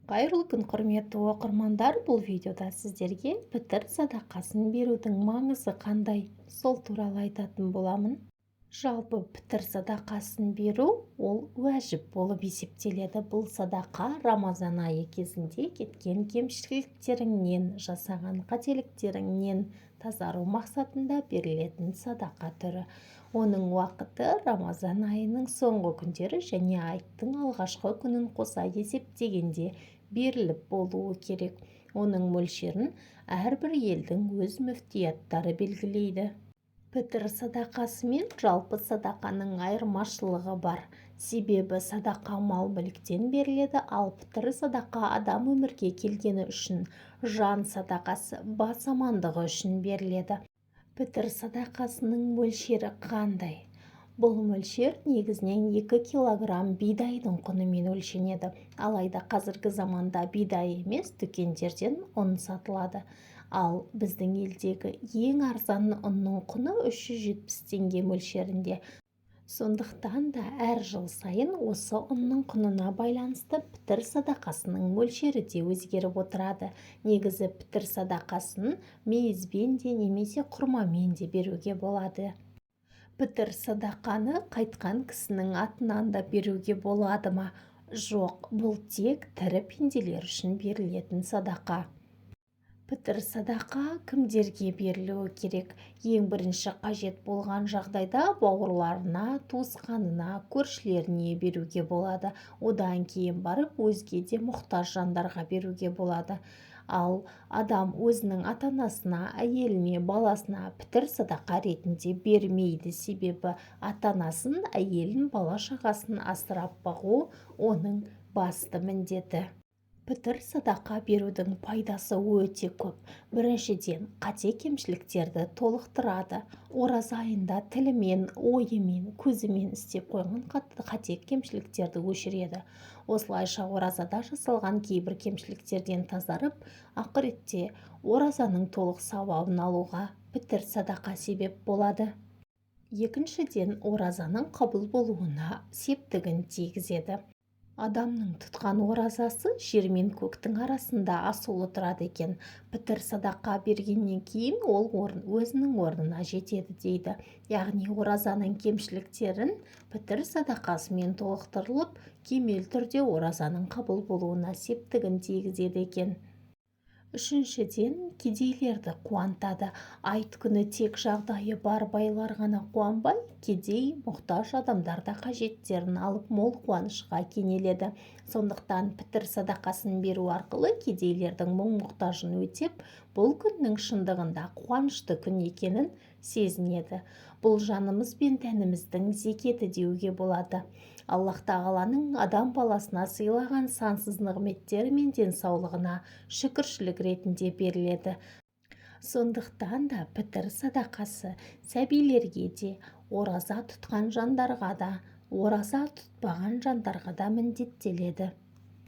Қайырлы күн, құрметті оқырмандар. Бұл видеода сіздерге пітір садақасын берудің маңызы қандай, сол туралы айтатын боламын. Жалпы пітір садақасын беру ол уәжіп болып есептеледі. Бұл садақа Рамазан айы кезінде кеткен кемшіліктеріңнен, жасаған қателіктеріңнен тазару мақсатында берілетін садақа түрі. Оның уақыты Рамазан айының соңғы күндері және айттың алғашқы күнін қоса есептегенде беріліп болуы керек. Оның мөлшерін әрбір елдің өз мүфтияттары белгілейді. Пітір садақасы мен жалпы садақаның айырмашылығы бар. Себебі садақа мал-мүліктен беріледі, ал пітір садақа адам өмірге келгені үшін, жан садақасы бас амандығы үшін беріледі. Пітір садақасының мөлшері қандай? Бұл мөлшер негізінен 2 килограмм бидайдың құнымен өлшенеді. Алайда қазіргі заманда бидай емес, дүкендерден ұн сатылады. Ал біздің елдегі ең арзан ұнның құны 370 теңге мөлшерінде. Сондықтан да әр жыл сайын осы ұнның құнына байланысты пітір садақасының мөлшері де өзгеріп отырады. Негізі пітір садақасын мейізбен де немесе құрмамен де беруге болады. Пітір садақаны қайтқан кісінің атынан да беруге болады ма? Жоқ, бұл тек тірі пенделер үшін берілетін садақа. Пітір садақа кімдерге берілуі керек? Ең бірінші қажет болған жағдайда бауырларына, туысқанына, көршілеріне беруге болады. Одан кейін барып өзге де мұқтаж жандарға беруге болады. Ал адам өзінің ата-анасына, әйеліне, баласына пітір садақа ретінде бермейді. Себебі ата-анасын, әйелін, бала-шағасын асырап бағу оның басты міндеті. Пітір садақа берудің пайдасы өте көп. Біріншіден, қате кемшіліктерді толықтырады. Ораза айында тілімен, ойымен, көзімен істеп қойған қате кемшіліктерді өшіреді. Осылайша оразада жасалған кейбір кемшіліктерден тазарып, ақыретте оразаның толық сауабын алуға пітір садақа себеп болады. Екіншіден, оразаның қабыл болуына септігін тигізеді. Адамның тұтқан оразасы жер мен көктің арасында асулы тұрады екен. Пітір садақа бергеннен кейін ол өзінің орнына жетеді дейді. Яғни оразаның кемшіліктерін пітір садақасымен толықтырылып, кемел түрде оразаның қабыл болуына септігін тигізеді екен. Үшіншіден, кедейлерді қуантады. Айт күні тек жағдайы бар байлар ғана қуанбай, кедей, мұқтаж адамдар да қажеттерін алып мол қуанышқа кенеледі. Сондықтан пітір садақасын беру арқылы кедейлердің мұң-мұқтажын өтеп, бұл күннің шындығында қуанышты күн екенін сезінеді. Бұл жанымыз бен тәніміздің зекеті деуге болады. Аллах тағаланың адам баласына сыйлаған сансыз нығметтері мен денсаулығына шүкіршілік ретінде беріледі. Сондықтан да пітір садақасы сәбилерге де, ораза тұтқан жандарға да, ораза тұтпаған жандарға да міндеттеледі.